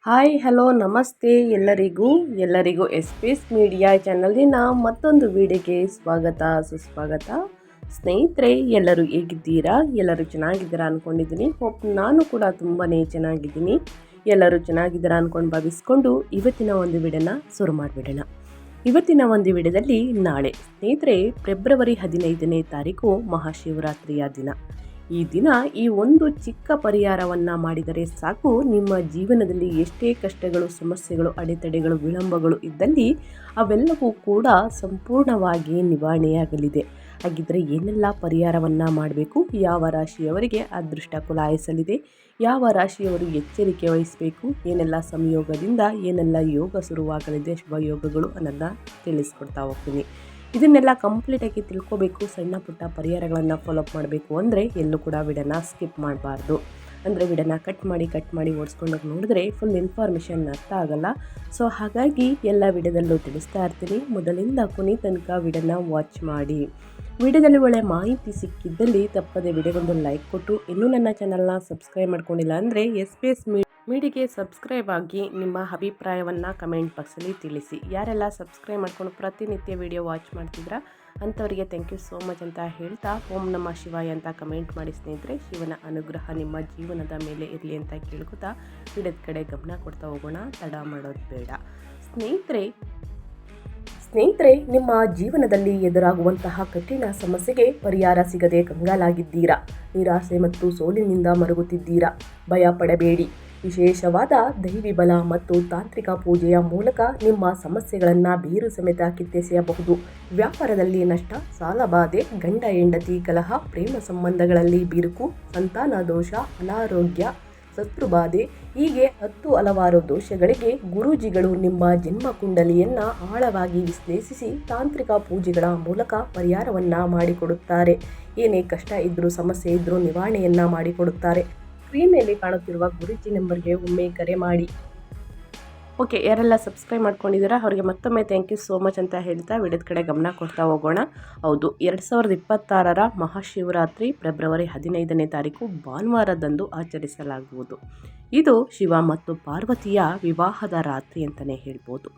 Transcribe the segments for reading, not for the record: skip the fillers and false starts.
Hi hello ನಮಸ್ತೆ ಎಲ್ಲರಿಗೂ S P S media ಚಾನಲ್ನ ಮತ್ತೊಂದು ವಿಡಿಯೋಗೆ ಸ್ವಾಗತ ಸುಸ್ವಾಗತ. ಸ್ನೇಹಿತರೆ, ಎಲ್ಲರೂ ಹೇಗಿದ್ದೀರಾ? ಎಲ್ಲರೂ ಚೆನ್ನಾಗಿದ್ದೀರಾ ಅಂದ್ಕೊಂಡಿದ್ದೀನಿ. ನಾನು ಕೂಡ ತುಂಬಾ ಚೆನ್ನಾಗಿದ್ದೀನಿ. ಎಲ್ಲರೂ ಚೆನ್ನಾಗಿದ್ದೀರಾ ಅಂದ್ಕೊಂಡು ಭಾವಿಸ್ಕೊಂಡು ಇವತ್ತಿನ ಒಂದು ವಿಡಿಯೋನ ಶುರು ಮಾಡಿಬಿಡೋಣ. ಇವತ್ತಿನ ಒಂದು ವಿಡಿಯೋದಲ್ಲಿ ನಾಳೆ ಸ್ನೇಹಿತರೆ ಫೆಬ್ರವರಿ 15ನೇ ತಾರೀಕು ಮಹಾಶಿವರಾತ್ರಿಯ ದಿನ. ಈ ದಿನ ಈ ಒಂದು ಚಿಕ್ಕ ಪರಿಹಾರವನ್ನು ಮಾಡಿದರೆ ಸಾಕು, ನಿಮ್ಮ ಜೀವನದಲ್ಲಿ ಎಷ್ಟೇ ಕಷ್ಟಗಳು, ಸಮಸ್ಯೆಗಳು, ಅಡೆತಡೆಗಳು, ವಿಳಂಬಗಳು ಇದ್ದಲ್ಲಿ ಅವೆಲ್ಲವೂ ಕೂಡ ಸಂಪೂರ್ಣವಾಗಿ ನಿವಾರಣೆಯಾಗಲಿದೆ. ಹಾಗಿದ್ದರೆ ಏನೆಲ್ಲ ಪರಿಹಾರವನ್ನು ಮಾಡಬೇಕು, ಯಾವ ರಾಶಿಯವರಿಗೆ ಅದೃಷ್ಟ ಕುಲಾಯಿಸಲಿದೆ, ಯಾವ ರಾಶಿಯವರು ಎಚ್ಚರಿಕೆ ವಹಿಸಬೇಕು, ಏನೆಲ್ಲ ಸಂಯೋಗದಿಂದ ಏನೆಲ್ಲ ಯೋಗ ಶುರುವಾಗಲಿದೆ, ಶುಭ ಯೋಗಗಳು ಅನ್ನೋದನ್ನ ತಿಳಿಸ್ಕೊಡ್ತಾ ಹೋಗ್ತೀನಿ. ಇದನ್ನೆಲ್ಲ ಕಂಪ್ಲೀಟಾಗಿ ತಿಳ್ಕೋಬೇಕು, ಸಣ್ಣ ಪುಟ್ಟ ಪರಿಹಾರಗಳನ್ನು ಫಾಲೋಅಪ್ ಮಾಡಬೇಕು ಅಂದರೆ ಎಲ್ಲೂ ಕೂಡ ವಿಡಿಯೋನ ಸ್ಕಿಪ್ ಮಾಡಬಾರ್ದು. ಅಂದರೆ ವಿಡಿಯೋನ ಕಟ್ ಮಾಡಿ ಓಡಿಸ್ಕೊಂಡೋಗಿ ನೋಡಿದ್ರೆ ಫುಲ್ ಇನ್ಫಾರ್ಮೇಷನ್ ಅರ್ಥ ಆಗಲ್ಲ. ಸೊ ಹಾಗಾಗಿ ಎಲ್ಲ ವಿಡಿಯೋದಲ್ಲೂ ತಿಳಿಸ್ತಾ ಇರ್ತೀನಿ. ಮೊದಲಿಂದ ಕೊನೆ ತನಕ ವಿಡಿಯೋನ ವಾಚ್ ಮಾಡಿ. ವಿಡಿಯೋದಲ್ಲಿ ಒಳ್ಳೆ ಮಾಹಿತಿ ಸಿಕ್ಕಿದ್ದಲ್ಲಿ ತಪ್ಪದೆ ವಿಡಿಯೋಗೊಂದು ಲೈಕ್ ಕೊಟ್ಟು, ಇನ್ನೂ ನನ್ನ ಚಾನಲ್ನ ಸಬ್ಸ್ಕ್ರೈಬ್ ಮಾಡ್ಕೊಂಡಿಲ್ಲ ಅಂದರೆ ಎಸ್ ಮೀಡಿಯಾಗೆ ಸಬ್ಸ್ಕ್ರೈಬ್ ಆಗಿ ನಿಮ್ಮ ಅಭಿಪ್ರಾಯವನ್ನು ಕಮೆಂಟ್ ಬಾಕ್ಸಲ್ಲಿ ತಿಳಿಸಿ. ಯಾರೆಲ್ಲ ಸಬ್ಸ್ಕ್ರೈಬ್ ಮಾಡ್ಕೊಂಡು ಪ್ರತಿನಿತ್ಯ ವಿಡಿಯೋ ವಾಚ್ ಮಾಡ್ತಿದ್ರ ಅಂಥವರಿಗೆ ಥ್ಯಾಂಕ್ ಯು ಸೋ ಮಚ್ ಅಂತ ಹೇಳ್ತಾ, ಓಂ ನಮಃ ಶಿವಾಯ ಅಂತ ಕಮೆಂಟ್ ಮಾಡಿ ಸ್ನೇಹಿತರೆ. ಶಿವನ ಅನುಗ್ರಹ ನಿಮ್ಮ ಜೀವನದ ಮೇಲೆ ಇರಲಿ ಅಂತ ಕೇಳ್ಕೊತಾ ವಿಡಿಯೋದ ಕಡೆ ಗಮನ ಕೊಡ್ತಾ ಹೋಗೋಣ. ತಡ ಮಾಡೋದು ಬೇಡ. ಸ್ನೇಹಿತರೆ, ನಿಮ್ಮ ಜೀವನದಲ್ಲಿ ಎದುರಾಗುವಂತಹ ಕಠಿಣ ಸಮಸ್ಯೆಗೆ ಪರಿಹಾರ ಸಿಗದೆ ಕಂಗಾಲಾಗಿದ್ದೀರಾ? ನಿರಾಸೆ ಮತ್ತು ಸೋಲಿನಿಂದ ಮರುಗುತ್ತಿದ್ದೀರಾ? ಭಯ ಪಡಬೇಡಿ. ವಿಶೇಷವಾದ ದೈವಿ ಬಲ ಮತ್ತು ತಾಂತ್ರಿಕ ಪೂಜೆಯ ಮೂಲಕ ನಿಮ್ಮ ಸಮಸ್ಯೆಗಳನ್ನು ಬೇರು ಸಮೇತ ಕಿತ್ತೆಸೆಯಬಹುದು. ವ್ಯಾಪಾರದಲ್ಲಿ ನಷ್ಟ, ಸಾಲಬಾಧೆ, ಗಂಡ ಹೆಂಡತಿ ಕಲಹ, ಪ್ರೇಮ ಸಂಬಂಧಗಳಲ್ಲಿ ಬಿರುಕು, ಸಂತಾನ ದೋಷ, ಅನಾರೋಗ್ಯ, ಶತ್ರುಬಾಧೆ, ಹೀಗೆ 10 ಹಲವಾರು ದೋಷಗಳಿಗೆ ಗುರೂಜಿಗಳು ನಿಮ್ಮ ಜನ್ಮ ಕುಂಡಲಿಯನ್ನು ಆಳವಾಗಿ ವಿಶ್ಲೇಷಿಸಿ ತಾಂತ್ರಿಕ ಪೂಜೆಗಳ ಮೂಲಕ ಪರಿಹಾರವನ್ನು ಮಾಡಿಕೊಡುತ್ತಾರೆ. ಏನೇ ಕಷ್ಟ ಇದ್ದರೂ, ಸಮಸ್ಯೆ ಇದ್ದರೂ ನಿವಾರಣೆಯನ್ನು ಮಾಡಿಕೊಡುತ್ತಾರೆ. ಸ್ಕ್ರೀನ್ ಮೇಲೆ ಕಾಣುತ್ತಿರುವ ಗುರೂಜಿ ನಂಬರ್ಗೆ ಒಮ್ಮೆ ಕರೆ ಮಾಡಿ. ಓಕೆ, ಯಾರೆಲ್ಲ ಸಬ್ಸ್ಕ್ರೈಬ್ ಮಾಡ್ಕೊಂಡಿದ್ದೀರಾ ಅವರಿಗೆ ಮತ್ತೊಮ್ಮೆ ಥ್ಯಾಂಕ್ ಯು ಸೋ ಮಚ್ ಅಂತ ಹೇಳ್ತಾ ವಿಡಿಯೋದ ಕಡೆ ಗಮನ ಕೊಡ್ತಾ ಹೋಗೋಣ. ಹೌದು, 2026ರ ಮಹಾಶಿವರಾತ್ರಿ ಫೆಬ್ರವರಿ 15ನೇ ತಾರೀಕು ಭಾನುವಾರದಂದು ಆಚರಿಸಲಾಗುವುದು. ಇದು ಶಿವ ಮತ್ತು ಪಾರ್ವತಿಯ ವಿವಾಹದ ರಾತ್ರಿ ಅಂತಲೇ ಹೇಳ್ಬೋದು.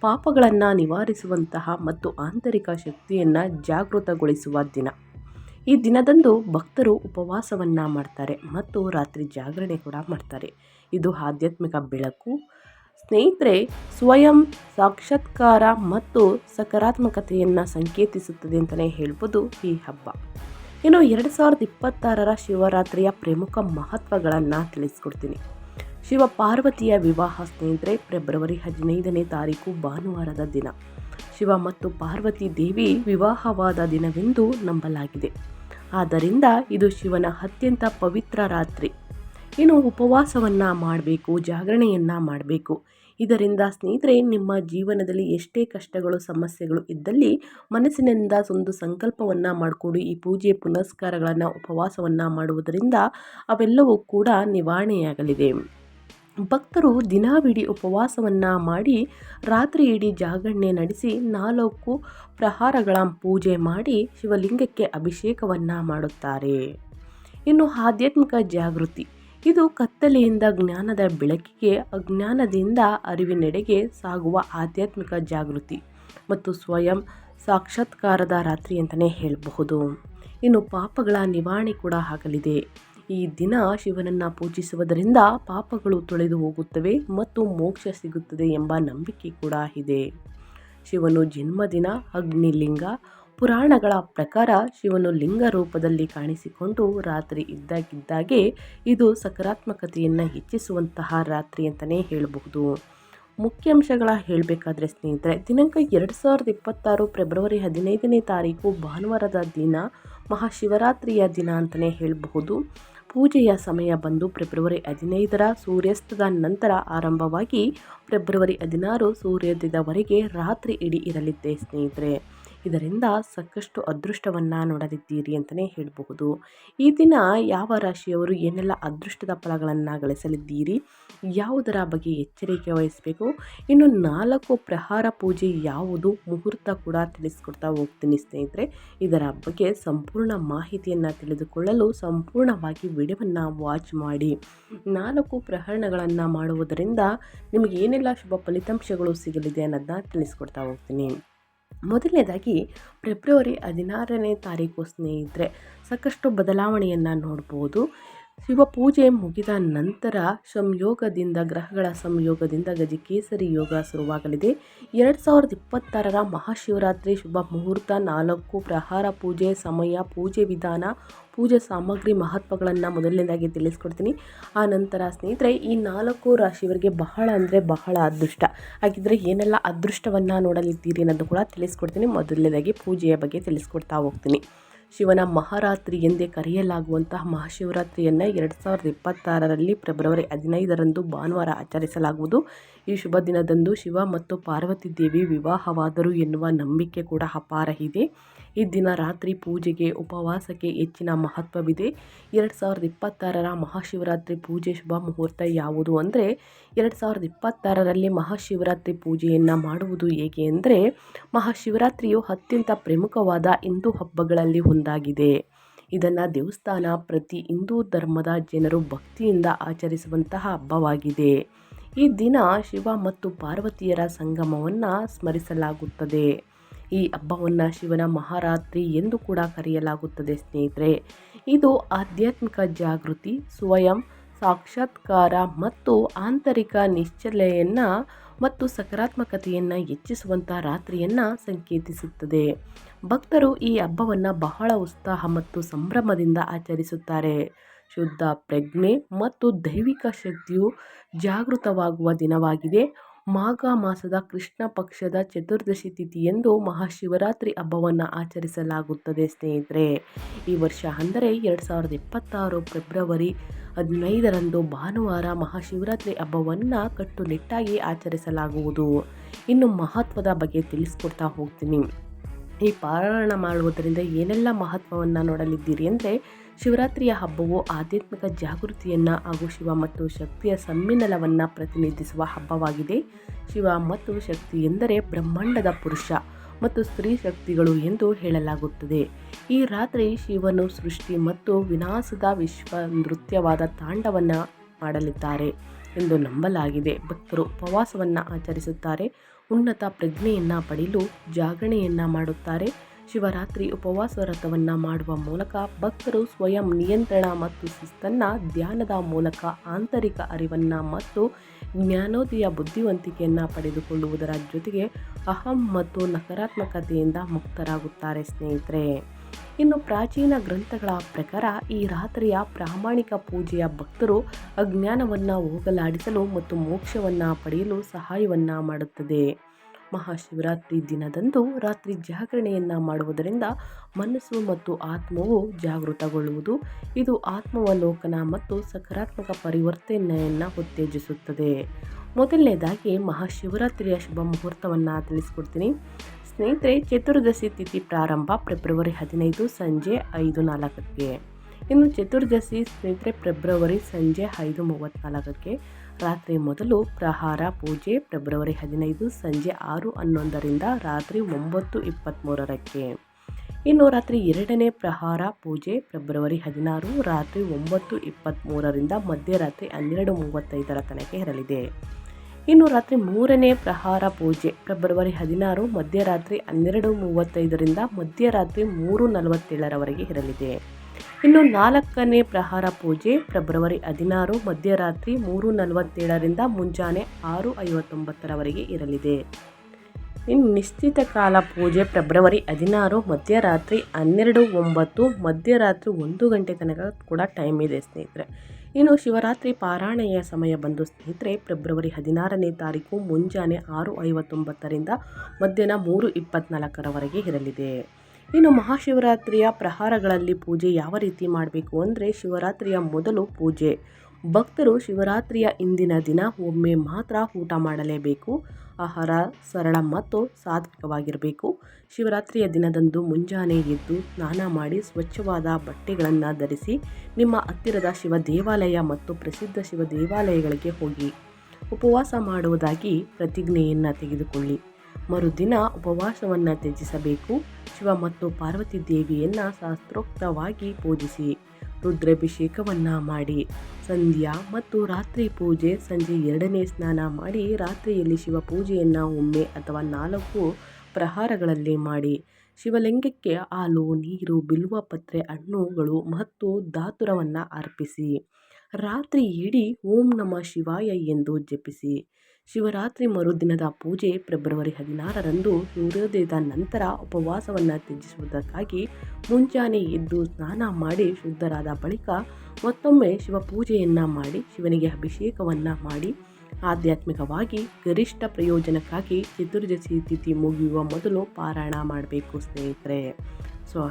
ಪಾಪಗಳನ್ನು ನಿವಾರಿಸುವಂತಹ ಮತ್ತು ಆಂತರಿಕ ಶಕ್ತಿಯನ್ನು ಜಾಗೃತಗೊಳಿಸುವ ದಿನ. ಈ ದಿನದಂದು ಭಕ್ತರು ಉಪವಾಸವನ್ನು ಮಾಡ್ತಾರೆ ಮತ್ತು ರಾತ್ರಿ ಜಾಗರಣೆ ಕೂಡ ಮಾಡ್ತಾರೆ. ಇದು ಆಧ್ಯಾತ್ಮಿಕ ಬೆಳಕು, ಸ್ನೇಹಿತರೆ, ಸ್ವಯಂ ಸಾಕ್ಷಾತ್ಕಾರ ಮತ್ತು ಸಕಾರಾತ್ಮಕತೆಯನ್ನು ಸಂಕೇತಿಸುತ್ತದೆ ಅಂತಲೇ ಹೇಳ್ಬೋದು ಈ ಹಬ್ಬ. ಇನ್ನು 2026ರ ಶಿವರಾತ್ರಿಯ ಪ್ರಮುಖ ಮಹತ್ವಗಳನ್ನು ತಿಳಿಸ್ಕೊಡ್ತೀನಿ. ಶಿವ ಪಾರ್ವತಿಯ ವಿವಾಹ ಸ್ನೇಹಿತರೆ ಫೆಬ್ರವರಿ 15ನೇ ತಾರೀಕು ಭಾನುವಾರದ ದಿನ. ಶಿವ ಮತ್ತು ಪಾರ್ವತಿ ದೇವಿ ವಿವಾಹವಾದ ದಿನವೆಂದು ನಂಬಲಾಗಿದೆ. ಆದ್ದರಿಂದ ಇದು ಶಿವನ ಅತ್ಯಂತ ಪವಿತ್ರ ರಾತ್ರಿ. ಇನ್ನು ಉಪವಾಸವನ್ನು ಮಾಡಬೇಕು, ಜಾಗರಣೆಯನ್ನು ಮಾಡಬೇಕು. ಇದರಿಂದ ಸ್ನೇಹಿತರೆ, ನಿಮ್ಮ ಜೀವನದಲ್ಲಿ ಎಷ್ಟೇ ಕಷ್ಟಗಳು, ಸಮಸ್ಯೆಗಳು ಇದ್ದಲ್ಲಿ ಮನಸ್ಸಿನಿಂದ ಒಂದು ಸಂಕಲ್ಪವನ್ನು ಮಾಡಿಕೊಂಡು ಈ ಪೂಜೆ ಪುನಸ್ಕಾರಗಳನ್ನು, ಉಪವಾಸವನ್ನು ಮಾಡುವುದರಿಂದ ಅವೆಲ್ಲವೂ ಕೂಡ ನಿವಾರಣೆಯಾಗಲಿದೆ. ಭಕ್ತರು ದಿನವಿಡೀ ಉಪವಾಸವನ್ನು ಮಾಡಿ ರಾತ್ರಿ ಇಡೀ ಜಾಗರಣೆ ನಡೆಸಿ 4 ಪ್ರಹಾರಗಳ ಪೂಜೆ ಮಾಡಿ ಶಿವಲಿಂಗಕ್ಕೆ ಅಭಿಷೇಕವನ್ನು ಮಾಡುತ್ತಾರೆ. ಇನ್ನು ಆಧ್ಯಾತ್ಮಿಕ ಜಾಗೃತಿ. ಇದು ಕತ್ತಲೆಯಿಂದ ಜ್ಞಾನದ ಬೆಳಕಿಗೆ, ಅಜ್ಞಾನದಿಂದ ಅರಿವಿನೆಡೆಗೆ ಸಾಗುವ ಆಧ್ಯಾತ್ಮಿಕ ಜಾಗೃತಿ ಮತ್ತು ಸ್ವಯಂ ಸಾಕ್ಷಾತ್ಕಾರದ ರಾತ್ರಿ ಅಂತಲೇ ಹೇಳಬಹುದು. ಇನ್ನು ಪಾಪಗಳ ನಿವಾರಣೆ ಕೂಡ ಆಗಲಿದೆ. ಈ ದಿನ ಶಿವನನ್ನು ಪೂಜಿಸುವುದರಿಂದ ಪಾಪಗಳು ತೊಳೆದು ಹೋಗುತ್ತವೆ ಮತ್ತು ಮೋಕ್ಷ ಸಿಗುತ್ತದೆ ಎಂಬ ನಂಬಿಕೆ ಕೂಡ ಇದೆ. ಶಿವನು ಜನ್ಮದಿನ ಅಗ್ನಿಲಿಂಗ. ಪುರಾಣಗಳ ಪ್ರಕಾರ ಶಿವನು ಲಿಂಗ ರೂಪದಲ್ಲಿ ಕಾಣಿಸಿಕೊಂಡು ರಾತ್ರಿ ಇದ್ದಾಗಿದ್ದಾಗೆ ಇದು ಸಕಾರಾತ್ಮಕತೆಯನ್ನು ಹೆಚ್ಚಿಸುವಂತಹ ರಾತ್ರಿ ಅಂತಲೇ ಹೇಳಬಹುದು. ಮುಖ್ಯಾಂಶಗಳ ಹೇಳಬೇಕಾದ್ರೆ ಸ್ನೇಹಿತರೆ, ದಿನಾಂಕ 2026 ಫೆಬ್ರವರಿ 15ನೇ ತಾರೀಕು ಭಾನುವಾರದ ದಿನ ಮಹಾಶಿವರಾತ್ರಿಯ ದಿನ ಅಂತಲೇ ಹೇಳಬಹುದು. ಪೂಜೆಯ ಸಮಯ ಬಂದು ಫೆಬ್ರವರಿ 15ರ ಸೂರ್ಯಾಸ್ತದ ನಂತರ ಆರಂಭವಾಗಿ ಫೆಬ್ರವರಿ 16 ಸೂರ್ಯೋದಯದವರೆಗೆ ರಾತ್ರಿ ಇಡೀ ಇರಲಿದೆ ಸ್ನೇಹಿತರೆ. ಇದರಿಂದ ಸಾಕಷ್ಟು ಅದೃಷ್ಟವನ್ನು ನೋಡಲಿದ್ದೀರಿ ಅಂತಲೇ ಹೇಳಬಹುದು. ಈ ದಿನ ಯಾವ ರಾಶಿಯವರು ಏನೆಲ್ಲ ಅದೃಷ್ಟದ ಫಲಗಳನ್ನು ಗಳಿಸಲಿದ್ದೀರಿ, ಯಾವುದರ ಬಗ್ಗೆ ಎಚ್ಚರಿಕೆ ವಹಿಸಬೇಕು, ಇನ್ನು 4 ಪ್ರಹಾರ ಪೂಜೆ ಯಾವುದು, ಮುಹೂರ್ತ ಕೂಡ ತಿಳಿಸ್ಕೊಡ್ತಾ ಹೋಗ್ತೀನಿ ಸ್ನೇಹಿತರೆ. ಇದರ ಬಗ್ಗೆ ಸಂಪೂರ್ಣ ಮಾಹಿತಿಯನ್ನು ತಿಳಿದುಕೊಳ್ಳಲು ಸಂಪೂರ್ಣವಾಗಿ ವಿಡಿಯೋವನ್ನು ವಾಚ್ ಮಾಡಿ. 4 ಪ್ರಹರಣಗಳನ್ನು ಮಾಡುವುದರಿಂದ ನಿಮಗೆ ಏನೆಲ್ಲ ಶುಭ ಫಲಿತಾಂಶಗಳು ಸಿಗಲಿದೆ ಅನ್ನೋದನ್ನ ತಿಳಿಸ್ಕೊಡ್ತಾ ಹೋಗ್ತೀನಿ. ಮೊದಲನೇದಾಗಿ ಫೆಬ್ರವರಿ 16ನೇ ತಾರೀಕು ಸ್ನೇಹಿತರೆ ಸಾಕಷ್ಟು ಬದಲಾವಣೆಯನ್ನು ನೋಡ್ಬೋದು. ಶಿವಪೂಜೆ ಮುಗಿದ ನಂತರ ಸಂಯೋಗದಿಂದ ಗ್ರಹಗಳ ಸಂಯೋಗದಿಂದ ಗಜಕೇಸರಿ ಯೋಗ ಶುರುವಾಗಲಿದೆ. 2026ರ ಮಹಾಶಿವರಾತ್ರಿ ಶುಭ ಮುಹೂರ್ತ, 4 ಪ್ರಹಾರ ಪೂಜೆ ಸಮಯ, ಪೂಜೆ ವಿಧಾನ, ಪೂಜೆ ಸಾಮಗ್ರಿ ಮಹತ್ವಗಳನ್ನು ಮೊದಲನೇದಾಗಿ ತಿಳಿಸ್ಕೊಡ್ತೀನಿ. ಆ ನಂತರ ಸ್ನೇಹಿತರೆ ಈ 4 ರಾಶಿಯವರಿಗೆ ಬಹಳ ಅಂದರೆ ಬಹಳ ಅದೃಷ್ಟ ಹಾಗಿದ್ರೆ ಏನೆಲ್ಲ ಅದೃಷ್ಟವನ್ನು ನೋಡಲಿದ್ದೀರಿ ಅನ್ನೋದು ಕೂಡ ತಿಳಿಸ್ಕೊಡ್ತೀನಿ. ಮೊದಲನೇದಾಗಿ ಪೂಜೆಯ ಬಗ್ಗೆ ತಿಳಿಸ್ಕೊಡ್ತಾ ಹೋಗ್ತೀನಿ. ಶಿವನ ಮಹಾರಾತ್ರಿ ಎಂದೇ ಕರೆಯಲಾಗುವಂತಹ ಮಹಾಶಿವರಾತ್ರಿಯನ್ನು 2026ರಲ್ಲಿ ಫೆಬ್ರವರಿ 15ರಂದು ಭಾನುವಾರ ಆಚರಿಸಲಾಗುವುದು. ಈ ಶುಭ ದಿನದಂದು ಶಿವ ಮತ್ತು ಪಾರ್ವತಿ ದೇವಿ ವಿವಾಹವಾದರು ಎನ್ನುವ ನಂಬಿಕೆ ಕೂಡ ಅಪಾರ ಇದೆ. ಈ ದಿನ ರಾತ್ರಿ ಪೂಜೆಗೆ ಉಪವಾಸಕ್ಕೆ ಹೆಚ್ಚಿನ ಮಹತ್ವವಿದೆ. 2026ರ ಮಹಾಶಿವರಾತ್ರಿ ಪೂಜೆ ಶುಭ ಮುಹೂರ್ತ ಯಾವುದು ಅಂದರೆ 2026ರಲ್ಲಿ ಮಹಾಶಿವರಾತ್ರಿ ಪೂಜೆಯನ್ನು ಮಾಡುವುದು ಹೇಗೆ ಅಂದರೆ, ಮಹಾಶಿವರಾತ್ರಿಯು ಅತ್ಯಂತ ಪ್ರಮುಖವಾದ ಹಿಂದೂ ಹಬ್ಬಗಳಲ್ಲಿ ಒಂದಾಗಿದೆ. ಇದನ್ನು ದೇವಸ್ಥಾನ ಪ್ರತಿ ಹಿಂದೂ ಧರ್ಮದ ಜನರು ಭಕ್ತಿಯಿಂದ ಆಚರಿಸುವಂತಹ ಹಬ್ಬವಾಗಿದೆ. ಈ ದಿನ ಶಿವ ಮತ್ತು ಪಾರ್ವತಿಯರ ಸಂಗಮವನ್ನು ಸ್ಮರಿಸಲಾಗುತ್ತದೆ. ಈ ಹಬ್ಬವನ್ನು ಶಿವನ ಮಹಾರಾತ್ರಿ ಎಂದು ಕೂಡ ಕರೆಯಲಾಗುತ್ತದೆ ಸ್ನೇಹಿತರೆ. ಇದು ಆಧ್ಯಾತ್ಮಿಕ ಜಾಗೃತಿ, ಸ್ವಯಂ ಸಾಕ್ಷಾತ್ಕಾರ ಮತ್ತು ಆಂತರಿಕ ನಿಶ್ಚಲೆಯನ್ನು ಮತ್ತು ಸಕಾರಾತ್ಮಕತೆಯನ್ನು ಹೆಚ್ಚಿಸುವಂಥ ರಾತ್ರಿಯನ್ನು ಸಂಕೇತಿಸುತ್ತದೆ. ಭಕ್ತರು ಈ ಹಬ್ಬವನ್ನು ಬಹಳ ಉತ್ಸಾಹ ಮತ್ತು ಸಂಭ್ರಮದಿಂದ ಆಚರಿಸುತ್ತಾರೆ. ಶುದ್ಧ ಪ್ರಜ್ಞೆ ಮತ್ತು ದೈವಿಕ ಶಕ್ತಿಯು ಜಾಗೃತವಾಗುವ ದಿನವಾಗಿದೆ. ಮಾಘ ಮಾಸದ ಕೃಷ್ಣ ಪಕ್ಷದ ಚತುರ್ದಶಿ ತಿಥಿಯಂದು ಮಹಾಶಿವರಾತ್ರಿ ಹಬ್ಬವನ್ನು ಆಚರಿಸಲಾಗುತ್ತದೆ ಸ್ನೇಹಿತರೆ. ಈ ವರ್ಷ ಅಂದರೆ 2026 ಫೆಬ್ರವರಿ 15ರಂದು ಭಾನುವಾರ ಮಹಾಶಿವರಾತ್ರಿ ಹಬ್ಬವನ್ನು ಕಟ್ಟುನಿಟ್ಟಾಗಿ ಆಚರಿಸಲಾಗುವುದು. ಇನ್ನು ಮಹತ್ವದ ಬಗ್ಗೆ ತಿಳಿಸ್ಕೊಡ್ತಾ ಹೋಗ್ತೀನಿ. ಈ ಪಾರಾಯಣ ಮಾಡುವುದರಿಂದ ಏನೆಲ್ಲ ಮಹತ್ವವನ್ನು ನೋಡಲಿದ್ದೀರಿ ಅಂದರೆ, ಶಿವರಾತ್ರಿಯ ಹಬ್ಬವು ಆಧ್ಯಾತ್ಮಿಕ ಜಾಗೃತಿಯನ್ನು ಹಾಗೂ ಶಿವ ಮತ್ತು ಶಕ್ತಿಯ ಸಮ್ಮಿಲನವನ್ನು ಪ್ರತಿನಿಧಿಸುವ ಹಬ್ಬವಾಗಿದೆ. ಶಿವ ಮತ್ತು ಶಕ್ತಿ ಎಂದರೆ ಬ್ರಹ್ಮಾಂಡದ ಪುರುಷ ಮತ್ತು ಸ್ತ್ರೀ ಶಕ್ತಿಗಳು ಎಂದು ಹೇಳಲಾಗುತ್ತದೆ. ಈ ರಾತ್ರಿ ಶಿವನು ಸೃಷ್ಟಿ ಮತ್ತು ವಿನಾಶದ ವಿಶ್ವ ನೃತ್ಯವಾದ ತಾಂಡವನ್ನು ಮಾಡಲಿದ್ದಾರೆ ಎಂದು ನಂಬಲಾಗಿದೆ. ಭಕ್ತರು ಉಪವಾಸವನ್ನು ಆಚರಿಸುತ್ತಾರೆ, ಉನ್ನತ ಪ್ರಜ್ಞೆಯನ್ನು ಪಡೆಯಲು ಜಾಗರಣೆಯನ್ನು ಮಾಡುತ್ತಾರೆ. ಶಿವರಾತ್ರಿ ಉಪವಾಸ ವ್ರತವನ್ನು ಮಾಡುವ ಮೂಲಕ ಭಕ್ತರು ಸ್ವಯಂ ನಿಯಂತ್ರಣ ಮತ್ತು ಶಿಸ್ತನ್ನು ಧ್ಯಾನದ ಮೂಲಕ ಆಂತರಿಕ ಅರಿವನ್ನು ಮತ್ತು ಜ್ಞಾನೋದಯ ಬುದ್ಧಿವಂತಿಕೆಯನ್ನು ಪಡೆದುಕೊಳ್ಳುವುದರ ಜೊತೆಗೆ ಅಹಂ ಮತ್ತು ನಕಾರಾತ್ಮಕತೆಯಿಂದ ಮುಕ್ತರಾಗುತ್ತಾರೆ ಸ್ನೇಹಿತರೆ. ಇನ್ನು ಪ್ರಾಚೀನ ಗ್ರಂಥಗಳ ಪ್ರಕಾರ ಈ ರಾತ್ರಿಯ ಪ್ರಾಮಾಣಿಕ ಪೂಜೆಯ ಭಕ್ತರು ಅಜ್ಞಾನವನ್ನು ಹೋಗಲಾಡಿಸಲು ಮತ್ತು ಮೋಕ್ಷವನ್ನು ಪಡೆಯಲು ಸಹಾಯವನ್ನು ಮಾಡುತ್ತದೆ. ಮಹಾಶಿವರಾತ್ರಿ ದಿನದಂದು ರಾತ್ರಿ ಜಾಗರಣೆಯನ್ನು ಮಾಡುವುದರಿಂದ ಮನಸ್ಸು ಮತ್ತು ಆತ್ಮವು ಜಾಗೃತಗೊಳ್ಳುವುದು. ಇದು ಆತ್ಮಾವಲೋಕನ ಮತ್ತು ಸಕಾರಾತ್ಮಕ ಪರಿವರ್ತನೆಯನ್ನು ಉತ್ತೇಜಿಸುತ್ತದೆ. ಮೊದಲನೇದಾಗಿ ಮಹಾಶಿವರಾತ್ರಿಯ ಶುಭ ಮುಹೂರ್ತವನ್ನು ತಿಳಿಸ್ಕೊಡ್ತೀನಿ ಸ್ನೇಹಿತರೆ. ಚತುರ್ದಶಿ ತಿಥಿ ಪ್ರಾರಂಭ ಫೆಬ್ರವರಿ 15 ಸಂಜೆ 5:04. ಇನ್ನು ಚತುರ್ದಶಿ ಸ್ನೇಹಿತರೆ ಫೆಬ್ರವರಿ ಸಂಜೆ 5:34. ರಾತ್ರಿ ಮೊದಲು ಪ್ರಹಾರ ಪೂಜೆ ಫೆಬ್ರವರಿ 15 ಸಂಜೆ 6:11ರಿಂದ ರಾತ್ರಿ 9:23. ಇನ್ನು ರಾತ್ರಿ ಎರಡನೇ ಪ್ರಹಾರ ಪೂಜೆ ಫೆಬ್ರವರಿ 16 ರಾತ್ರಿ 9:23ರಿಂದ ಮಧ್ಯರಾತ್ರಿ 12:35 ತನಕ ಇರಲಿದೆ. ಇನ್ನು ರಾತ್ರಿ ಮೂರನೇ ಪ್ರಹಾರ ಪೂಜೆ ಫೆಬ್ರವರಿ 16 ಮಧ್ಯರಾತ್ರಿ 12:35ರಿಂದ ಮಧ್ಯರಾತ್ರಿ 3:47 ಇರಲಿದೆ. ಇನ್ನು ನಾಲ್ಕನೇ ಪ್ರಹಾರ ಪೂಜೆ ಫೆಬ್ರವರಿ 16 ಮಧ್ಯರಾತ್ರಿ 3:47ರಿಂದ ಮುಂಜಾನೆ 6:59 ಇರಲಿದೆ. ಇನ್ನು ನಿಶ್ಚಿತ ಕಾಲ ಪೂಜೆ ಫೆಬ್ರವರಿ 16 ಮಧ್ಯರಾತ್ರಿ 12:09 ಮಧ್ಯರಾತ್ರಿ 1 ಗಂಟೆ ತನಕ ಕೂಡ ಟೈಮ್ ಇದೆ ಸ್ನೇಹಿತರೆ. ಇನ್ನು ಶಿವರಾತ್ರಿ ಪಾರಾಯಣೆಯ ಸಮಯ ಬಂದು ಸ್ನೇಹಿತರೆ ಫೆಬ್ರವರಿ 16ನೇ ತಾರೀಕು ಮುಂಜಾನೆ 6:59ರಿಂದ ಮಧ್ಯಾಹ್ನ 3:24 ಇರಲಿದೆ. ಇನ್ನು ಮಹಾಶಿವರಾತ್ರಿಯ ಪ್ರಹಾರಗಳಲ್ಲಿ ಪೂಜೆ ಯಾವ ರೀತಿ ಮಾಡಬೇಕು ಅಂದರೆ, ಶಿವರಾತ್ರಿಯ ಮೊದಲು ಪೂಜೆ ಭಕ್ತರು ಶಿವರಾತ್ರಿಯ ಇಂದಿನ ದಿನ ಒಮ್ಮೆ ಮಾತ್ರ ಊಟ ಮಾಡಲೇಬೇಕು. ಆಹಾರ ಸರಳ ಮತ್ತು ಸಾತ್ವಿಕವಾಗಿರಬೇಕು. ಶಿವರಾತ್ರಿಯ ದಿನದಂದು ಮುಂಜಾನೆ ಎದ್ದು ಸ್ನಾನ ಮಾಡಿ ಸ್ವಚ್ಛವಾದ ಬಟ್ಟೆಗಳನ್ನು ಧರಿಸಿ ನಿಮ್ಮ ಹತ್ತಿರದ ಶಿವ ದೇವಾಲಯ ಮತ್ತು ಪ್ರಸಿದ್ಧ ಶಿವ ದೇವಾಲಯಗಳಿಗೆ ಹೋಗಿ ಉಪವಾಸ ಮಾಡುವುದಾಗಿ ಪ್ರತಿಜ್ಞೆಯನ್ನು ತೆಗೆದುಕೊಳ್ಳಿ. ಮರುದಿನ ಉಪವಾಸವನ್ನು ತ್ಯಜಿಸಬೇಕು. ಶಿವ ಮತ್ತು ಪಾರ್ವತಿ ದೇವಿಯನ್ನು ಶಾಸ್ತ್ರೋಕ್ತವಾಗಿ ಪೂಜಿಸಿ ರುದ್ರಾಭಿಷೇಕವನ್ನು ಮಾಡಿ ಸಂಧ್ಯಾ ಮತ್ತು ರಾತ್ರಿ ಪೂಜೆ, ಸಂಜೆ 2ನೇ ಸ್ನಾನ ಮಾಡಿ ರಾತ್ರಿಯಲ್ಲಿ ಶಿವ ಪೂಜೆಯನ್ನು ಒಮ್ಮೆ ಅಥವಾ 4 ಪ್ರಹಾರಗಳಲ್ಲಿ ಮಾಡಿ ಶಿವಲಿಂಗಕ್ಕೆ ಹಾಲು, ನೀರು, ಬಿಲ್ವ ಪತ್ರೆ, ಹಣ್ಣುಗಳು ಮತ್ತು ಧಾತುರವನ್ನು ಅರ್ಪಿಸಿ ರಾತ್ರಿ ಇಡೀ ಓಂ ನಮಃ ಶಿವಾಯ ಎಂದು ಜಪಿಸಿ. ಶಿವರಾತ್ರಿ ಮರುದಿನದ ಪೂಜೆ ಫೆಬ್ರವರಿ 16ರಂದು ಸೂರ್ಯೋದಯದ ನಂತರ ಉಪವಾಸವನ್ನು ತ್ಯಜಿಸುವುದಕ್ಕಾಗಿ ಮುಂಜಾನೆ ಎದ್ದು ಸ್ನಾನ ಮಾಡಿ ಶುದ್ಧರಾದ ಬಳಿಕ ಮತ್ತೊಮ್ಮೆ ಶಿವ ಪೂಜೆಯನ್ನು ಮಾಡಿ ಶಿವನಿಗೆ ಅಭಿಷೇಕವನ್ನು ಮಾಡಿ ಆಧ್ಯಾತ್ಮಿಕವಾಗಿ ಗರಿಷ್ಠ ಪ್ರಯೋಜನಕ್ಕಾಗಿ ಚತುರ್ದಶಿ ತಿಥಿ ಮುಗಿಯುವ ಮೊದಲು ಪಾರಾಯಣ ಮಾಡಬೇಕು ಸ್ನೇಹಿತರೆ.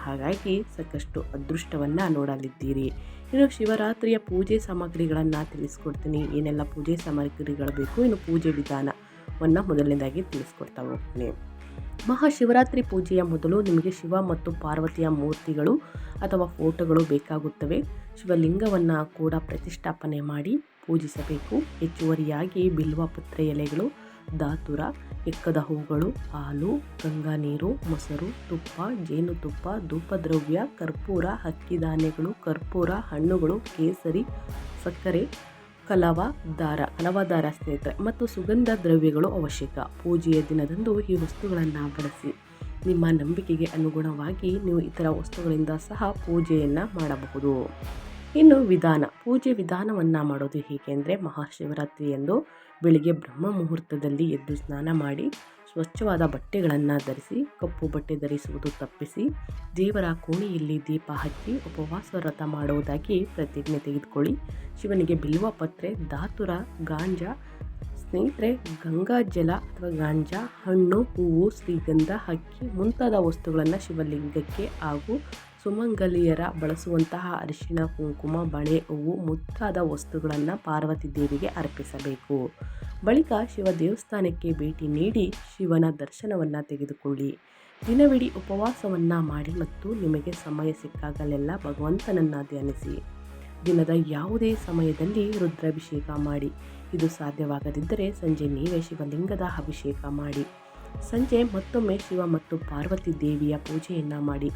ಹಾಗಾಗಿ ಸಾಕಷ್ಟು ಅದೃಷ್ಟವನ್ನು ನೋಡಲಿದ್ದೀರಿ. ಇನ್ನು ಶಿವರಾತ್ರಿಯ ಪೂಜೆ ಸಾಮಗ್ರಿಗಳನ್ನು ತಿಳಿಸ್ಕೊಡ್ತೀನಿ. ಏನೆಲ್ಲ ಪೂಜೆ ಸಾಮಗ್ರಿಗಳು ಬೇಕು, ಇನ್ನು ಪೂಜೆ ವಿಧಾನವನ್ನು ಮೊದಲನೇದಾಗಿ ತಿಳಿಸ್ಕೊಡ್ತಾ ಹೋಗ್ತೀನಿ. ಮಹಾಶಿವರಾತ್ರಿ ಪೂಜೆಯ ಮೊದಲು ನಿಮಗೆ ಶಿವ ಮತ್ತು ಪಾರ್ವತಿಯ ಮೂರ್ತಿಗಳು ಅಥವಾ ಫೋಟೋಗಳು ಬೇಕಾಗುತ್ತವೆ. ಶಿವಲಿಂಗವನ್ನು ಕೂಡ ಪ್ರತಿಷ್ಠಾಪನೆ ಮಾಡಿ ಪೂಜಿಸಬೇಕು. ಹೆಚ್ಚುವರಿಯಾಗಿ ಬಿಲ್ವ ಪತ್ರೆ ಎಲೆಗಳು, ಧಾತುರ, ಎಕ್ಕದ ಹೂಗಳು, ಹಾಲು, ಗಂಗಾ ನೀರು, ಮೊಸರು, ತುಪ್ಪ, ಜೇನುತುಪ್ಪ, ಧೂಪದ್ರವ್ಯ, ಕರ್ಪೂರ, ಅಕ್ಕಿ ಧಾನ್ಯಗಳು, ಕರ್ಪೂರ, ಹಣ್ಣುಗಳು, ಕೇಸರಿ, ಸಕ್ಕರೆ, ಕಲವ ದಾರ ಸ್ನೇಹಿತರೆ ಮತ್ತು ಸುಗಂಧ ದ್ರವ್ಯಗಳು ಅವಶ್ಯಕ. ಪೂಜೆಯ ದಿನದಂದು ಈ ವಸ್ತುಗಳನ್ನು ಬಳಸಿ. ನಿಮ್ಮ ನಂಬಿಕೆಗೆ ಅನುಗುಣವಾಗಿ ನೀವು ಇತರ ವಸ್ತುಗಳಿಂದ ಸಹ ಪೂಜೆಯನ್ನು ಮಾಡಬಹುದು. ಇನ್ನು ಪೂಜೆ ವಿಧಾನವನ್ನು ಮಾಡೋದು ಹೇಗೆ ಅಂದರೆ, ಮಹಾಶಿವರಾತ್ರಿಯಂದು ಬೆಳಿಗ್ಗೆ ಬ್ರಹ್ಮ ಮುಹೂರ್ತದಲ್ಲಿ ಎದ್ದು ಸ್ನಾನ ಮಾಡಿ ಸ್ವಚ್ಛವಾದ ಬಟ್ಟೆಗಳನ್ನು ಧರಿಸಿ, ಕಪ್ಪು ಬಟ್ಟೆ ಧರಿಸುವುದು ತಪ್ಪಿಸಿ ದೇವರ ಕೋಣೆಯಲ್ಲಿ ದೀಪ ಹಚ್ಚಿ ಉಪವಾಸ ವ್ರತ ಮಾಡುವುದಾಗಿ ಪ್ರತಿಜ್ಞೆ ತೆಗೆದುಕೊಳ್ಳಿ. ಶಿವನಿಗೆ ಬಿಲ್ವ ಪತ್ರೆ, ಧಾತುರ, ಗಾಂಜಾ ಸ್ನೇಹಿತರೆ, ಗಂಗಾ ಜಲ ಅಥವಾ ಗಾಂಜಾ, ಹಣ್ಣು, ಹೂವು, ಶ್ರೀಗಂಧ, ಅಕ್ಕಿ ಮುಂತಾದ ವಸ್ತುಗಳನ್ನು ಶಿವಲಿಂಗಕ್ಕೆ ಹಾಗೂ ಸುಮಂಗಲಿಯರ ಬಳಸುವಂತಹ ಅರಿಶಿಣ, ಕುಂಕುಮ, ಬಳೆ, ಹೂವು ಮುಂತಾದ ವಸ್ತುಗಳನ್ನು ಪಾರ್ವತಿ ದೇವಿಗೆ ಅರ್ಪಿಸಬೇಕು. ಬಳಿಕ ಶಿವ ದೇವಸ್ಥಾನಕ್ಕೆ ಭೇಟಿ ನೀಡಿ ಶಿವನ ದರ್ಶನವನ್ನು ತೆಗೆದುಕೊಳ್ಳಿ. ದಿನವಿಡೀ ಉಪವಾಸವನ್ನು ಮಾಡಿ ಮತ್ತು ನಿಮಗೆ ಸಮಯ ಸಿಕ್ಕಾಗಲೆಲ್ಲ ಭಗವಂತನನ್ನು ಧ್ಯಾನಿಸಿ. ದಿನದ ಯಾವುದೇ ಸಮಯದಲ್ಲಿ ರುದ್ರಾಭಿಷೇಕ ಮಾಡಿ. ಇದು ಸಾಧ್ಯವಾಗದಿದ್ದರೆ ಸಂಜೆ ನೀವೇ ಶಿವಲಿಂಗದ ಅಭಿಷೇಕ ಮಾಡಿ. ಸಂಜೆ ಮತ್ತೊಮ್ಮೆ ಶಿವ ಮತ್ತು ಪಾರ್ವತಿ ದೇವಿಯ ಪೂಜೆಯನ್ನು ಮಾಡಿ.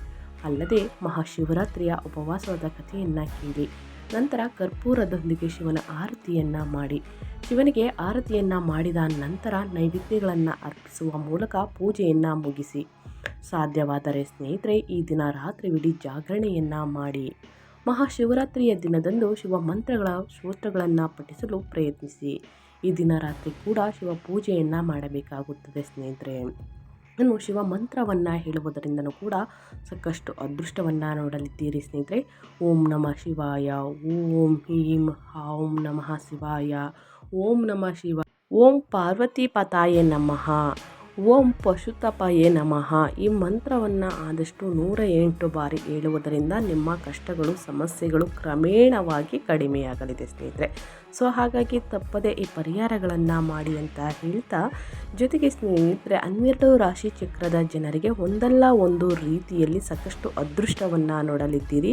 ಅಲ್ಲದೆ ಮಹಾಶಿವರಾತ್ರಿಯ ಉಪವಾಸದ ಕಥೆಯನ್ನು ಕೇಳಿ. ನಂತರ ಕರ್ಪೂರದೊಂದಿಗೆ ಶಿವನ ಆರತಿಯನ್ನು ಮಾಡಿ. ಶಿವನಿಗೆ ಆರತಿಯನ್ನು ಮಾಡಿದ ನಂತರ ನೈವೇದ್ಯಗಳನ್ನು ಅರ್ಪಿಸುವ ಮೂಲಕ ಪೂಜೆಯನ್ನು ಮುಗಿಸಿ. ಸಾಧ್ಯವಾದರೆ ಸ್ನೇಹಿತರೆ ಈ ದಿನ ರಾತ್ರಿವಿಡೀ ಜಾಗರಣೆಯನ್ನು ಮಾಡಿ. ಮಹಾಶಿವರಾತ್ರಿಯ ದಿನದಂದು ಶಿವ ಮಂತ್ರಗಳ ಸ್ತೋತ್ರಗಳನ್ನು ಪಠಿಸಲು ಪ್ರಯತ್ನಿಸಿ. ಈ ದಿನ ರಾತ್ರಿ ಕೂಡ ಶಿವ ಪೂಜೆಯನ್ನು ಮಾಡಬೇಕಾಗುತ್ತದೆ ಸ್ನೇಹಿತರೆ. ಇನ್ನು ಶಿವ ಮಂತ್ರವನ್ನು ಹೇಳುವುದರಿಂದನೂ ಕೂಡ ಸಾಕಷ್ಟು ಅದೃಷ್ಟವನ್ನು ನೋಡಲಿದ್ದೀರಿ ಸ್ನೇಹಿತರೆ. ಓಂ ನಮಃ ಶಿವಾಯ, ಓಂ ಹೀಂ ಹಾಂ ನಮಃ ಶಿವಾಯ, ಓಂ ನಮಃ ಶಿವಾಯ, ಓಂ ಪಾರ್ವತಿ ಪತಾಯೇ ನಮಃ, ಓಂ ಪಶುತಪಯೇ ನಮಃ. ಈ ಮಂತ್ರವನ್ನು ಆದಷ್ಟು 108 ಬಾರಿ ಹೇಳುವುದರಿಂದ ನಿಮ್ಮ ಕಷ್ಟಗಳು, ಸಮಸ್ಯೆಗಳು ಕ್ರಮೇಣವಾಗಿ ಕಡಿಮೆಯಾಗಲಿದೆ ಸ್ನೇಹಿತರೆ. ಹಾಗಾಗಿ ತಪ್ಪದೆ ಈ ಪರಿಹಾರಗಳನ್ನು ಮಾಡಿ ಅಂತ ಹೇಳ್ತಾ, ಜೊತೆಗೆ ಸ್ನೇಹಿತರೆ 12 ರಾಶಿ ಚಕ್ರದ ಜನರಿಗೆ ಒಂದಲ್ಲ ಒಂದು ರೀತಿಯಲ್ಲಿ ಸಾಕಷ್ಟು ಅದೃಷ್ಟವನ್ನು ನೋಡಲಿದ್ದೀರಿ.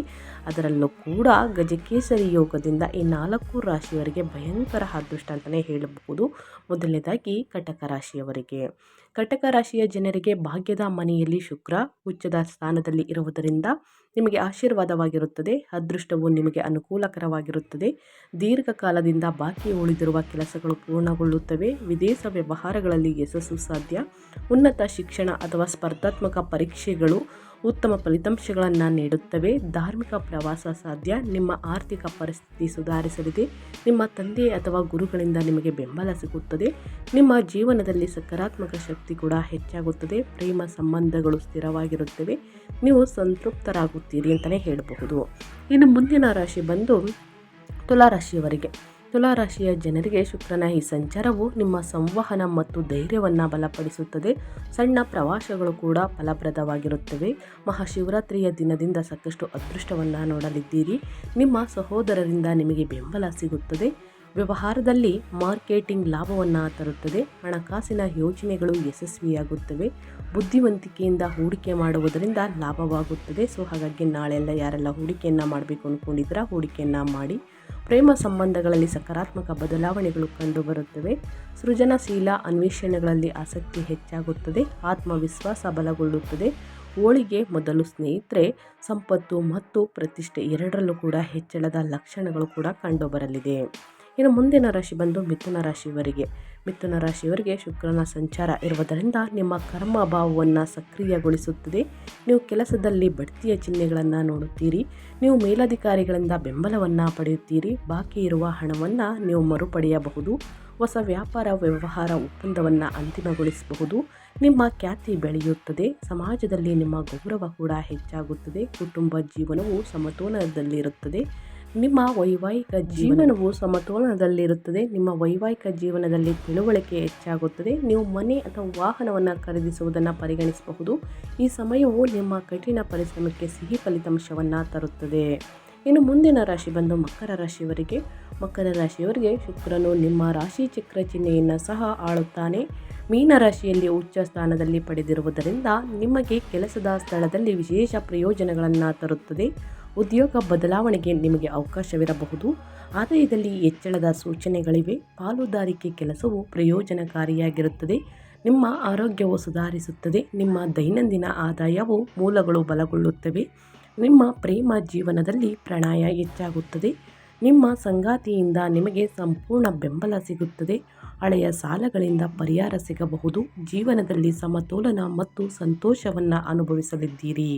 ಅದರಲ್ಲೂ ಕೂಡ ಗಜಕೇಸರಿ ಯೋಗದಿಂದ ಈ 4 ರಾಶಿಯವರಿಗೆ ಭಯಂಕರ ಅದೃಷ್ಟ ಅಂತಲೇ ಹೇಳಬಹುದು. ಮೊದಲನೇದಾಗಿ ಕಟಕ ರಾಶಿಯವರಿಗೆ. ಕಟಕ ರಾಶಿಯ ಜನರಿಗೆ ಭಾಗ್ಯದ ಮನೆಯಲ್ಲಿ ಶುಕ್ರ ಉಚ್ಚದ ಸ್ಥಾನದಲ್ಲಿ ಇರುವುದರಿಂದ ನಿಮಗೆ ಆಶೀರ್ವಾದವಾಗಿರುತ್ತದೆ. ಅದೃಷ್ಟವು ನಿಮಗೆ ಅನುಕೂಲಕರವಾಗಿರುತ್ತದೆ. ದೀರ್ಘಕಾಲದಿಂದ ಬಾಕಿ ಉಳಿದಿರುವ ಕೆಲಸಗಳು ಪೂರ್ಣಗೊಳ್ಳುತ್ತವೆ. ವಿದೇಶ ವ್ಯವಹಾರಗಳಲ್ಲಿ ಯಶಸ್ಸು ಸಾಧ್ಯ. ಉನ್ನತ ಶಿಕ್ಷಣ ಅಥವಾ ಸ್ಪರ್ಧಾತ್ಮಕ ಪರೀಕ್ಷೆಗಳು ಉತ್ತಮ ಫಲಿತಾಂಶಗಳನ್ನು ನೀಡುತ್ತವೆ. ಧಾರ್ಮಿಕ ಪ್ರವಾಸ ಸಾಧ್ಯ. ನಿಮ್ಮ ಆರ್ಥಿಕ ಪರಿಸ್ಥಿತಿ ಸುಧಾರಿಸಲಿದೆ. ನಿಮ್ಮ ತಂದೆ ಅಥವಾ ಗುರುಗಳಿಂದ ನಿಮಗೆ ಬೆಂಬಲ ಸಿಗುತ್ತದೆ. ನಿಮ್ಮ ಜೀವನದಲ್ಲಿ ಸಕಾರಾತ್ಮಕ ಶಕ್ತಿ ಕೂಡ ಹೆಚ್ಚಾಗುತ್ತದೆ. ಪ್ರೇಮ ಸಂಬಂಧಗಳು ಸ್ಥಿರವಾಗಿರುತ್ತವೆ. ನೀವು ಸಂತೃಪ್ತರಾಗುತ್ತೀರಿ ಅಂತಲೇ ಹೇಳಬಹುದು. ಇನ್ನು ಮುಂದಿನ ರಾಶಿ ಬಂದು ತುಲಾ ರಾಶಿಯವರಿಗೆ. ತುಲಾರಾಶಿಯ ಜನರಿಗೆ ಶುಕ್ರನ ಈ ಸಂಚಾರವು ನಿಮ್ಮ ಸಂವಹನ ಮತ್ತು ಧೈರ್ಯವನ್ನು ಬಲಪಡಿಸುತ್ತದೆ. ಸಣ್ಣ ಪ್ರವಾಸಗಳು ಕೂಡ ಫಲಪ್ರದವಾಗಿರುತ್ತವೆ. ಮಹಾಶಿವರಾತ್ರಿಯ ದಿನದಿಂದ ಸಾಕಷ್ಟು ಅದೃಷ್ಟವನ್ನು ನೋಡಲಿದ್ದೀರಿ. ನಿಮ್ಮ ಸಹೋದರರಿಂದ ನಿಮಗೆ ಬೆಂಬಲ ಸಿಗುತ್ತದೆ. ವ್ಯವಹಾರದಲ್ಲಿ ಮಾರ್ಕೆಟಿಂಗ್ ಲಾಭವನ್ನು ತರುತ್ತದೆ. ಹಣಕಾಸಿನ ಯೋಜನೆಗಳು ಯಶಸ್ವಿಯಾಗುತ್ತವೆ. ಬುದ್ಧಿವಂತಿಕೆಯಿಂದ ಹೂಡಿಕೆ ಮಾಡುವುದರಿಂದ ಲಾಭವಾಗುತ್ತದೆ. ಹಾಗಾಗಿ ನಾಳೆಲ್ಲ ಯಾರೆಲ್ಲ ಹೂಡಿಕೆಯನ್ನು ಮಾಡಬೇಕು ಅಂದ್ಕೊಂಡಿದ್ದೀರಾ ಹೂಡಿಕೆಯನ್ನು ಮಾಡಿ. ಪ್ರೇಮ ಸಂಬಂಧಗಳಲ್ಲಿ ಸಕಾರಾತ್ಮಕ ಬದಲಾವಣೆಗಳು ಕಂಡುಬರುತ್ತವೆ. ಸೃಜನಶೀಲ ಅನ್ವೇಷಣೆಗಳಲ್ಲಿ ಆಸಕ್ತಿ ಹೆಚ್ಚಾಗುತ್ತದೆ. ಆತ್ಮವಿಶ್ವಾಸ ಬಲಗೊಳ್ಳುತ್ತದೆ. ಹೋಳಿಗೆ ಮೊದಲು ಸ್ನೇಹಿತರೆ, ಸಂಪತ್ತು ಮತ್ತು ಪ್ರತಿಷ್ಠೆ ಎರಡರಲ್ಲೂ ಕೂಡ ಹೆಚ್ಚಳದ ಲಕ್ಷಣಗಳು ಕೂಡ ಕಂಡುಬರಲಿದೆ. ಇನ್ನು ಮುಂದಿನ ರಾಶಿ ಬಂದು ಮಿಥುನ ರಾಶಿಯವರಿಗೆ. ಮಿಥುನ ರಾಶಿಯವರಿಗೆ ಶುಕ್ರನ ಸಂಚಾರ ಇರುವುದರಿಂದ ನಿಮ್ಮ ಕರ್ಮ ಭಾವವನ್ನು ಸಕ್ರಿಯಗೊಳಿಸುತ್ತದೆ. ನೀವು ಕೆಲಸದಲ್ಲಿ ಬಡ್ತಿಯ ಚಿಹ್ನೆಗಳನ್ನು ನೋಡುತ್ತೀರಿ. ನೀವು ಮೇಲಧಿಕಾರಿಗಳಿಂದ ಬೆಂಬಲವನ್ನು ಪಡೆಯುತ್ತೀರಿ. ಬಾಕಿ ಇರುವ ಹಣವನ್ನು ನೀವು ಮರುಪಡೆಯಬಹುದು. ಹೊಸ ವ್ಯಾಪಾರ ವ್ಯವಹಾರ ಒಪ್ಪಂದವನ್ನು ಅಂತಿಮಗೊಳಿಸಬಹುದು. ನಿಮ್ಮ ಖ್ಯಾತಿ ಬೆಳೆಯುತ್ತದೆ. ಸಮಾಜದಲ್ಲಿ ನಿಮ್ಮ ಗೌರವ ಕೂಡ ಹೆಚ್ಚಾಗುತ್ತದೆ. ಕುಟುಂಬ ಜೀವನವು ಸಮತೋಲನದಲ್ಲಿರುತ್ತದೆ. ನಿಮ್ಮ ವೈವಾಹಿಕ ಜೀವನದಲ್ಲಿ ತಿಳುವಳಿಕೆ ಹೆಚ್ಚಾಗುತ್ತದೆ. ನೀವು ಮನೆ ಅಥವಾ ವಾಹನವನ್ನು ಖರೀದಿಸುವುದನ್ನು ಪರಿಗಣಿಸಬಹುದು. ಈ ಸಮಯವು ನಿಮ್ಮ ಕಠಿಣ ಪರಿಶ್ರಮಕ್ಕೆ ಸಿಹಿ ಫಲಿತಾಂಶವನ್ನು ತರುತ್ತದೆ. ಇನ್ನು ಮುಂದಿನ ರಾಶಿ ಬಂದು ಮಕರ ರಾಶಿಯವರಿಗೆ. ಮಕರ ರಾಶಿಯವರಿಗೆ ಶುಕ್ರನು ನಿಮ್ಮ ರಾಶಿ ಚಕ್ರ ಚಿಹ್ನೆಯನ್ನು ಸಹ ಆಳುತ್ತಾನೆ. ಮೀನ ರಾಶಿಯಲ್ಲಿ ಉಚ್ಚ ಸ್ಥಾನದಲ್ಲಿ ಪಡೆದಿರುವುದರಿಂದ ನಿಮಗೆ ಕೆಲಸದ ಸ್ಥಳದಲ್ಲಿ ವಿಶೇಷ ಪ್ರಯೋಜನಗಳನ್ನು ತರುತ್ತದೆ. ಉದ್ಯೋಗ ಬದಲಾವಣೆಗೆ ನಿಮಗೆ ಅವಕಾಶವಿರಬಹುದು. ಆದಾಯದಲ್ಲಿ ಹೆಚ್ಚಳದ ಸೂಚನೆಗಳಿವೆ. ಪಾಲುದಾರಿಕೆ ಕೆಲಸವು ಪ್ರಯೋಜನಕಾರಿಯಾಗಿರುತ್ತದೆ. ನಿಮ್ಮ ಆರೋಗ್ಯವು ಸುಧಾರಿಸುತ್ತದೆ. ನಿಮ್ಮ ದೈನಂದಿನ ಆದಾಯವು ಮೂಲಗಳು ಬಲಗೊಳ್ಳುತ್ತವೆ. ನಿಮ್ಮ ಪ್ರೇಮ ಜೀವನದಲ್ಲಿ ಪ್ರಣಯ ಹೆಚ್ಚಾಗುತ್ತದೆ. ನಿಮ್ಮ ಸಂಗಾತಿಯಿಂದ ನಿಮಗೆ ಸಂಪೂರ್ಣ ಬೆಂಬಲ ಸಿಗುತ್ತದೆ. ಹಳೆಯ ಸಾಲಗಳಿಂದ ಪರಿಹಾರ ಸಿಗಬಹುದು. ಜೀವನದಲ್ಲಿ ಸಮತೋಲನ ಮತ್ತು ಸಂತೋಷವನ್ನು ಅನುಭವಿಸಲಿದ್ದೀರಿ.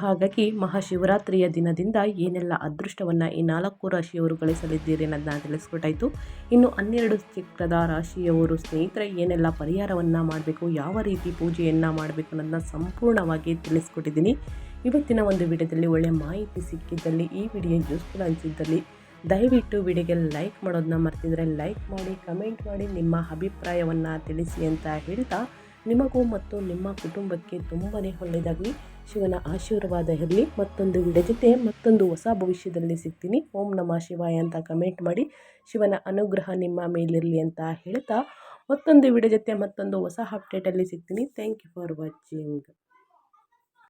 ಹಾಗಾಗಿ ಮಹಾಶಿವರಾತ್ರಿಯ ದಿನದಿಂದ ಏನೆಲ್ಲ ಅದೃಷ್ಟವನ್ನು ಈ 4 ರಾಶಿಯವರು ಗಳಿಸಲಿದ್ದೀರಿ ಅನ್ನೋದನ್ನ ತಿಳಿಸ್ಕೊಟ್ಟಾಯಿತು. ಇನ್ನು 12 ಚಕ್ರದ ರಾಶಿಯವರು ಸ್ನೇಹಿತರೆ ಏನೆಲ್ಲ ಪರಿಹಾರವನ್ನು ಮಾಡಬೇಕು, ಯಾವ ರೀತಿ ಪೂಜೆಯನ್ನು ಮಾಡಬೇಕು ಅನ್ನೋದನ್ನ ಸಂಪೂರ್ಣವಾಗಿ ತಿಳಿಸ್ಕೊಟ್ಟಿದ್ದೀನಿ. ಇವತ್ತಿನ ಒಂದು ವಿಡಿಯೋದಲ್ಲಿ ಒಳ್ಳೆಯ ಮಾಹಿತಿ ಸಿಕ್ಕಿದ್ದಲ್ಲಿ, ಈ ವಿಡಿಯೋ ಯೂಸ್ಫುಲ್ ಅನಿಸಿದ್ದಲ್ಲಿ ದಯವಿಟ್ಟು ವಿಡಿಯೋಗೆ ಲೈಕ್ ಮಾಡೋದನ್ನ ಮರ್ತಿದ್ರೆ ಲೈಕ್ ಮಾಡಿ, ಕಮೆಂಟ್ ಮಾಡಿ, ನಿಮ್ಮ ಅಭಿಪ್ರಾಯವನ್ನು ತಿಳಿಸಿ ಅಂತ ಹೇಳ್ತಾ ನಿಮಗೂ ಮತ್ತು ನಿಮ್ಮ ಕುಟುಂಬಕ್ಕೆ ತುಂಬಾ ಒಳ್ಳೆಯದಾಗಲಿ. ಶಿವನ ಆಶೀರ್ವಾದ ಇರಲಿ. ಮತ್ತೊಂದು ವಿಡಿಯೋ ಜೊತೆ ಮತ್ತೊಂದು ಹೊಸ ಭವಿಷ್ಯದಲ್ಲಿ ಸಿಗ್ತೀನಿ. ಓಂ ನಮಃ ಶಿವಾಯ ಅಂತ ಕಮೆಂಟ್ ಮಾಡಿ. ಶಿವನ ಅನುಗ್ರಹ ನಿಮ್ಮ ಮೇಲಿರಲಿ ಅಂತ ಹೇಳ್ತಾ ಮತ್ತೊಂದು ವಿಡಿಯೋ ಜೊತೆ ಮತ್ತೊಂದು ಹೊಸ ಅಪ್ಡೇಟಲ್ಲಿ ಸಿಗ್ತೀನಿ. Thank you for watching.